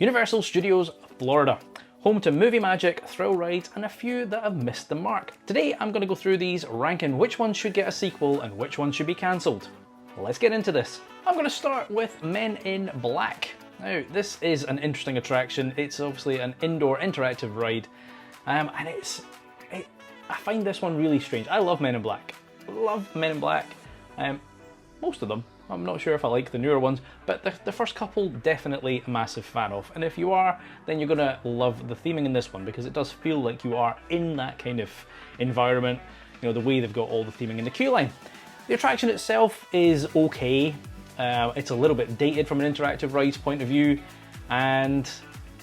Universal Studios Florida, home to movie magic, thrill rides, and a few that have missed the mark. Today I'm going to go through these, ranking which ones should get a sequel and which ones should be cancelled. Let's get into this. I'm going to start with Men in Black. Now, this is an interesting attraction. It's obviously an indoor interactive ride, and I find this one really strange. I love Men in Black. Love Men in Black. Most of them. I'm not sure if I like the newer ones, but the first couple, definitely a massive fan of. And if you are, then you're gonna love the theming in this one, because it does feel like you are in that kind of environment. You know, the way they've got all the theming in the queue line. The attraction itself is okay. It's a little bit dated from an interactive rides point of view, and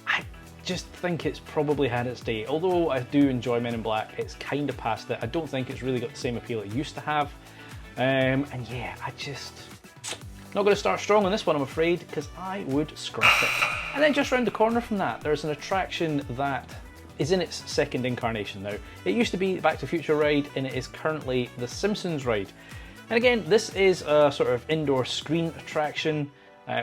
I just think it's probably had its day. Although I do enjoy Men in Black, it's kind of past it. I don't think it's really got the same appeal it used to have. And yeah, not going to start strong on this one, I'm afraid, because I would scrap it. And then just round the corner from that, there's an attraction that is in its second incarnation now. It used to be the Back to the Future ride, and it is currently the Simpsons Ride. And again, this is a sort of indoor screen attraction,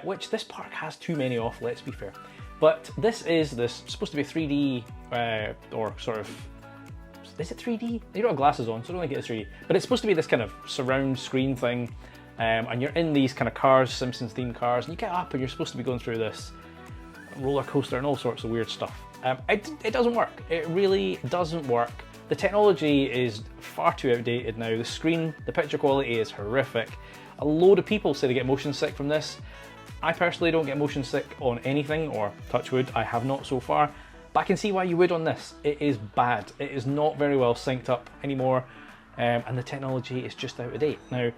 which this park has too many of, let's be fair. But this is supposed to be 3D, or sort of, is it 3D? You don't have glasses on, so I don't think it's 3D. But it's supposed to be this kind of surround screen thing. And you're in these kind of cars, Simpsons themed cars, and you get up and you're supposed to be going through this roller coaster and all sorts of weird stuff. It doesn't work. It really doesn't work. The technology is far too outdated now. The screen, the picture quality is horrific. A load of people say they get motion sick from this. I personally don't get motion sick on anything, or touch wood, I have not so far. But I can see why you would on this. It is bad. It is not very well synced up anymore, and the technology is just out of date. Now,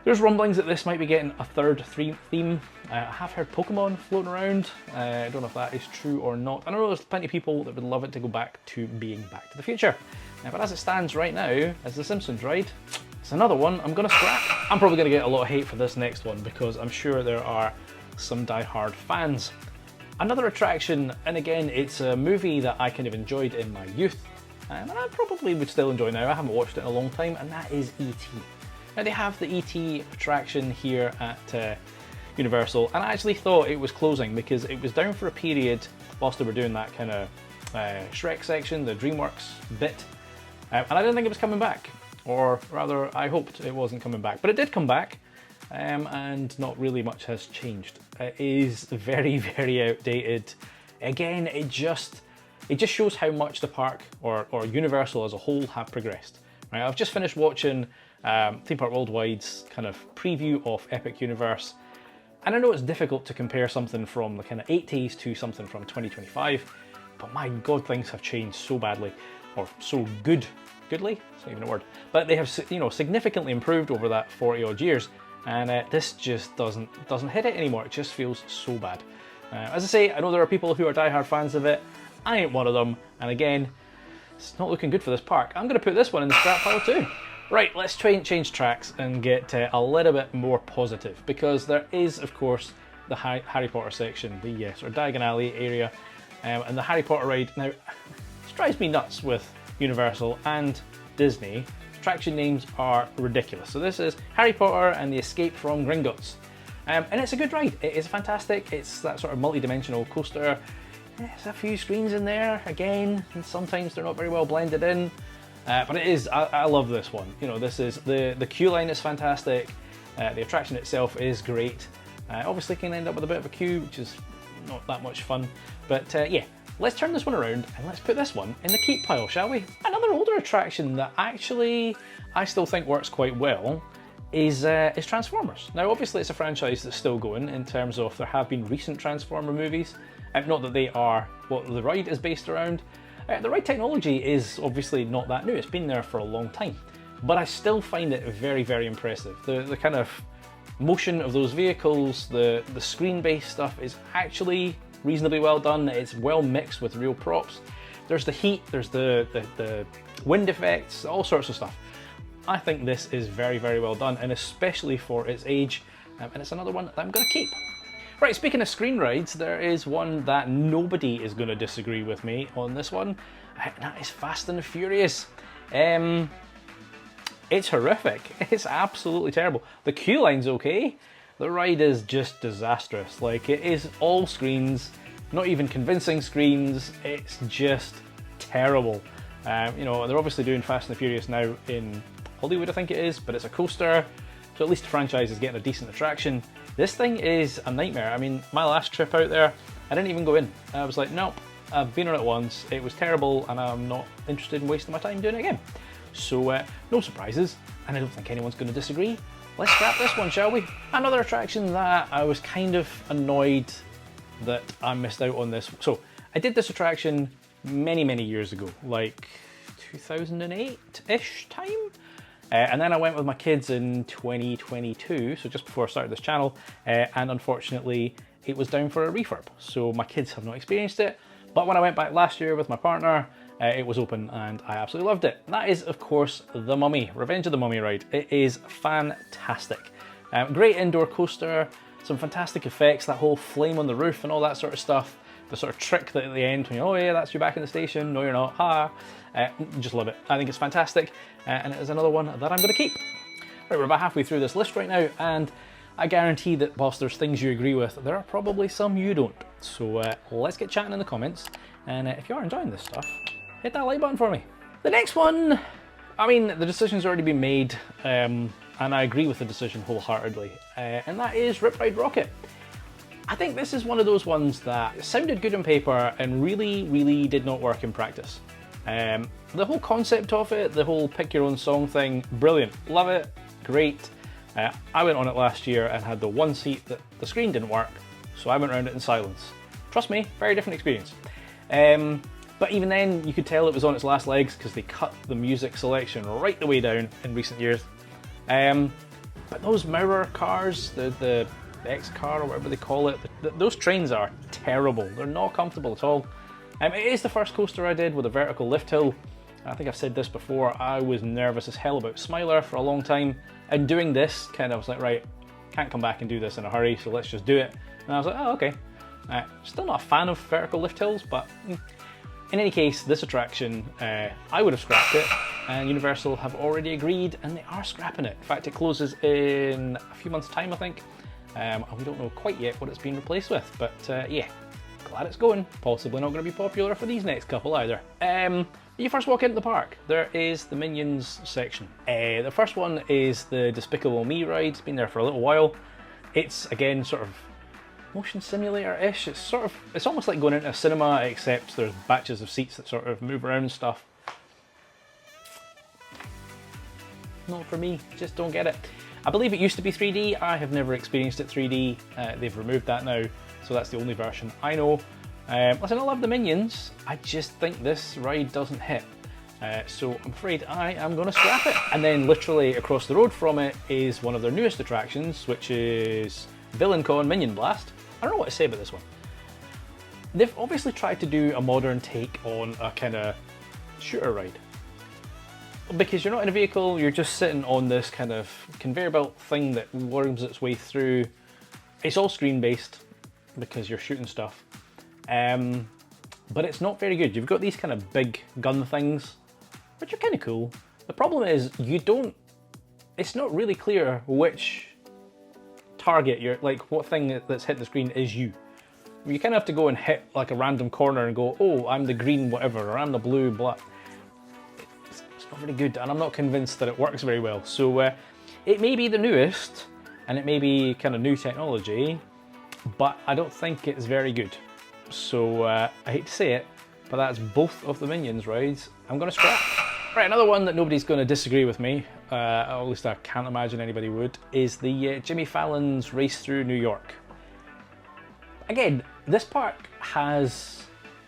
there's rumblings that this might be getting a third theme. I have heard Pokemon floating around. I don't know if that is true or not. I know there's plenty of people that would love it to go back to being Back to the Future. But as it stands right now, as the Simpsons Ride, it's another one I'm going to scrap. I'm probably going to get a lot of hate for this next one, because I'm sure there are some die-hard fans. Another attraction, and again, it's a movie that I kind of enjoyed in my youth, and I probably would still enjoy now. I haven't watched it in a long time, and that is E.T. Now, they have the E.T. attraction here at Universal, and I actually thought it was closing because it was down for a period whilst they were doing that kind of Shrek section, the DreamWorks bit, and I didn't think it was coming back, or rather I hoped it wasn't coming back, but it did come back, and not really much has changed. It is very, very outdated. Again, it just shows how much the park, or Universal as a whole, have progressed. Right, I've just finished watching Theme Park Worldwide's kind of preview of Epic Universe, and I know it's difficult to compare something from the kind of 80s to something from 2025, but my god, things have changed so badly, or so goodly, it's not even a word, but they have, you know, significantly improved over that 40 odd years, and this just doesn't hit it anymore. It just feels so bad. As I say, I know there are people who are diehard fans of it. I ain't one of them, and again, it's not looking good for this park. I'm going to put this one in the scrap pile too. Right, let's try and change tracks and get a little bit more positive, because there is, of course, the Harry Potter section, the sort of Diagon Alley area, and the Harry Potter ride. Now, this drives me nuts with Universal and Disney. Attraction names are ridiculous. So this is Harry Potter and the Escape from Gringotts. And it's a good ride. It is fantastic. It's that sort of multi-dimensional coaster. There's a few screens in there, again, and sometimes they're not very well blended in. But it is, I love this one. You know, this is, the queue line is fantastic, the attraction itself is great. Obviously can end up with a bit of a queue, which is not that much fun. But yeah, let's turn this one around and let's put this one in the keep pile, shall we? Another older attraction that actually I still think works quite well is Transformers. Now obviously it's a franchise that's still going in terms of there have been recent Transformer movies, not that they are what the ride is based around. The ride technology is obviously not that new, it's been there for a long time, but I still find it very, very impressive. The kind of motion of those vehicles, the screen-based stuff is actually reasonably well done. It's well mixed with real props. There's the heat, there's the wind effects, all sorts of stuff. I think this is very, very well done, and especially for its age, and it's another one that I'm going to keep. Right, speaking of screen rides, there is one that nobody is going to disagree with me on this one, and that is Fast and the Furious. It's horrific. It's absolutely terrible. The queue line's okay. The ride is just disastrous. Like, it is all screens. not even convincing screens, it's just terrible. You know, they're obviously doing Fast and the Furious now in Hollywood, I think it is, but it's a coaster, so at least the franchise is getting a decent attraction. This thing is a nightmare. I mean, my last trip out there, I didn't even go in. I was like, nope, I've been on it once, it was terrible, and I'm not interested in wasting my time doing it again. So, no surprises, and I don't think anyone's going to disagree. Let's scrap this one, shall we? Another attraction that I was kind of annoyed that I missed out on this. So, I did this attraction many years ago, like 2008-ish time. And then I went with my kids in 2022, so just before I started this channel, and unfortunately it was down for a refurb. So my kids have not experienced it, but when I went back last year with my partner, it was open and I absolutely loved it. That is, of course, the Mummy, Revenge of the Mummy ride. It is fantastic. Great indoor coaster, some fantastic effects, that whole flame on the roof and all that sort of stuff. The sort of trick that at the end when you're, oh yeah, that's you back in the station, no you're not, ha. Just love it. I think it's fantastic, and it is another one that I'm going to keep. Right, we're about halfway through this list right now, and I guarantee that whilst there's things you agree with, there are probably some you don't. So let's get chatting in the comments, and if you are enjoying this stuff, hit that like button for me. The next one, I mean, the decision's already been made, and I agree with the decision wholeheartedly, and that is Ride Rockit. I think this is one of those ones that sounded good on paper and really did not work in practice. The whole concept of it, the whole pick your own song thing, brilliant, love it, great. I went on it last year and had the one seat that the screen didn't work, so I went around it in silence. Trust me, very different experience. But even then, you could tell it was on its last legs because they cut the music selection right the way down in recent years. But those mirror cars, the X car or whatever they call it, those trains are terrible. They're not comfortable at all. It is the first coaster I did with a vertical lift hill. I think I've said this before, I was nervous as hell about Smiler for a long time, and doing this kind of was like, right, can't come back and do this in a hurry, so let's just do it. And I was like, oh, okay. Still not a fan of vertical lift hills, but in any case, this attraction, I would have scrapped it, and Universal have already agreed, and they are scrapping it. In fact, it closes in a few months' time, I think. And we don't know quite yet what it's been replaced with, but yeah, glad it's going. Possibly not going to be popular for these next couple either. When you first walk into the park, there is the Minions section. The first one is the Despicable Me ride. It's been there for a little while. It's, again, sort of motion simulator-ish. It's almost like going into a cinema, except there's batches of seats that sort of move around and stuff. Not for me, just don't get it. I believe it used to be 3D, I have never experienced it 3D, they've removed that now, so that's the only version I know. Listen, I love the Minions, I just think this ride doesn't hit. So I'm afraid I am going to scrap it. And then literally across the road from it is one of their newest attractions, which is VillainCon Minion Blast. I don't know what to say about this one. They've obviously tried to do a modern take on a kind of shooter ride. Because you're not in a vehicle, you're just sitting on this kind of conveyor belt thing that worms its way through. It's all screen based because you're shooting stuff. But it's not very good. You've got these kind of big gun things, which are kind of cool. The problem is it's not really clear which target what thing that's hitting the screen is you. You kind of have to go and hit like a random corner and go, oh, I'm the green whatever, or I'm the blue black. Not very good, and I'm not convinced that it works very well. So it may be the newest, and it may be kind of new technology, but I don't think it's very good. So I hate to say it, but that's both of the Minions rides I'm going to scrap. Right, another one that nobody's going to disagree with me, or at least I can't imagine anybody would, is the Jimmy Fallon's Race Through New York. Again, this park has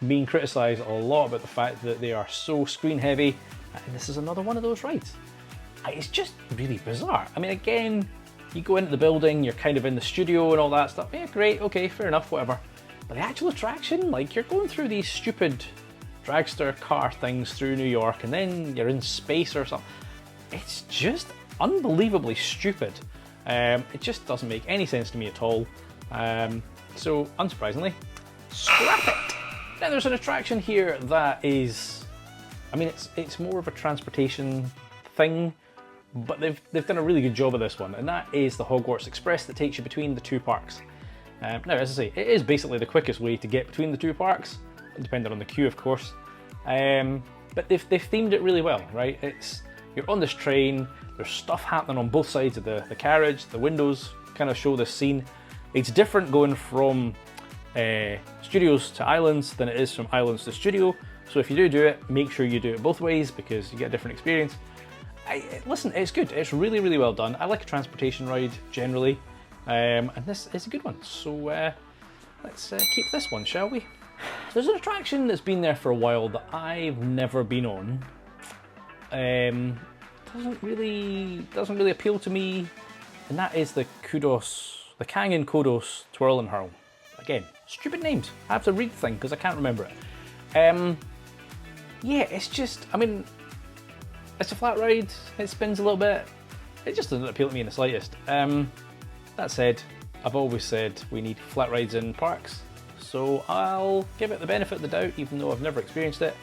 been criticised a lot about the fact that they are so screen heavy. And this is another one of those rides. It's just really bizarre. I mean, again, you go into the building, you're kind of in the studio and all that stuff. Yeah, great, okay, fair enough, whatever. But the actual attraction, like you're going through these stupid dragster car things through New York and then you're in space or something. It's just unbelievably stupid. It just doesn't make any sense to me at all. So, unsurprisingly, scrap it. Now there's an attraction here that is, I mean, it's more of a transportation thing, but they've done a really good job of this one, and that is the Hogwarts Express that takes you between the two parks. Now, as I say, it is basically the quickest way to get between the two parks, depending on the queue, of course. But they've themed it really well, right? You're on this train, there's stuff happening on both sides of the carriage, the windows kind of show this scene. It's different going from studios to islands than it is from islands to studio. So if you do it, make sure you do it both ways because you get a different experience. Listen, it's good. It's really, really well done. I like a transportation ride generally, and this is a good one. So let's keep this one, shall we? There's an attraction that's been there for a while that I've never been on. Doesn't really appeal to me, and that is the Kang and Kodos Twirl and Hurl. Again, stupid names. I have to read the thing because I can't remember it. Yeah, it's just, I mean, it's a flat ride, it spins a little bit, it just doesn't appeal to me in the slightest. That said, I've always said we need flat rides in parks, so I'll give it the benefit of the doubt, even though I've never experienced it.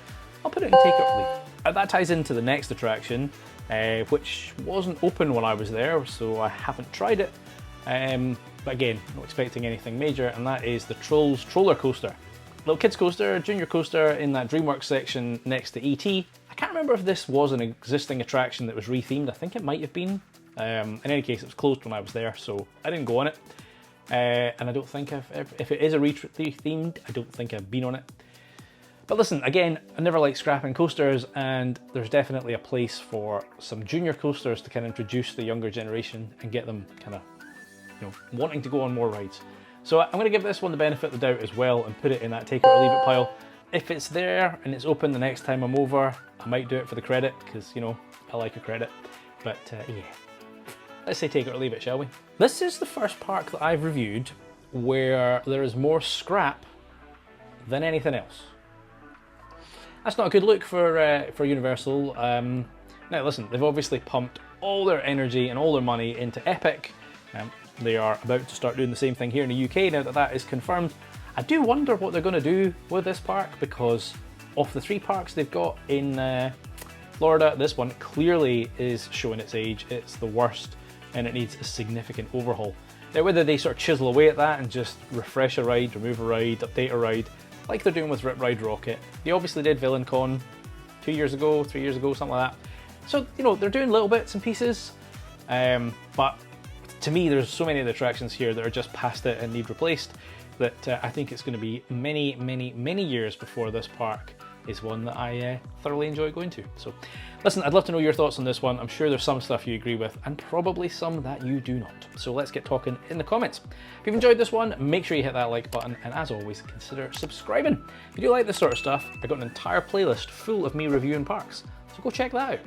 I'll put it in take it or leave it. That ties into the next attraction, which wasn't open when I was there, so I haven't tried it. But again, not expecting anything major, and that is the Trolls Trollercoaster. Little kids coaster, junior coaster in that DreamWorks section next to E.T. I can't remember if this was an existing attraction that was rethemed. I think it might have been. In any case, it was closed when I was there, so I didn't go on it. And I don't think if it is a rethemed, I don't think I've been on it. But listen, again, I never like scrapping coasters, and there's definitely a place for some junior coasters to kind of introduce the younger generation and get them kind of, wanting to go on more rides. So I'm going to give this one the benefit of the doubt as well and put it in that take it or leave it pile. If it's there and it's open the next time I'm over, I might do it for the credit because, I like a credit. But yeah, let's say take it or leave it, shall we? This is the first park that I've reviewed where there is more scrap than anything else. That's not a good look for Universal. Now listen, they've obviously pumped all their energy and all their money into Epic. They are about to start doing the same thing here in the UK now that that is confirmed. I do wonder what they're going to do with this park because of the 3 parks they've got in Florida, this one clearly is showing its age. It's the worst and it needs a significant overhaul. Now whether they sort of chisel away at that and just refresh a ride, remove a ride, update a ride, like they're doing with Ride Rockit. They obviously did VillainCon 2 years ago, 3 years ago, something like that. So, they're doing little bits and pieces, but to me, there's so many of the attractions here that are just past it and need replaced that I think it's going to be many, many, many years before this park is one that I thoroughly enjoy going to. So listen, I'd love to know your thoughts on this one. I'm sure there's some stuff you agree with and probably some that you do not. So let's get talking in the comments. If you've enjoyed this one, make sure you hit that like button, and as always, consider subscribing. If you do like this sort of stuff, I've got an entire playlist full of me reviewing parks, so go check that out.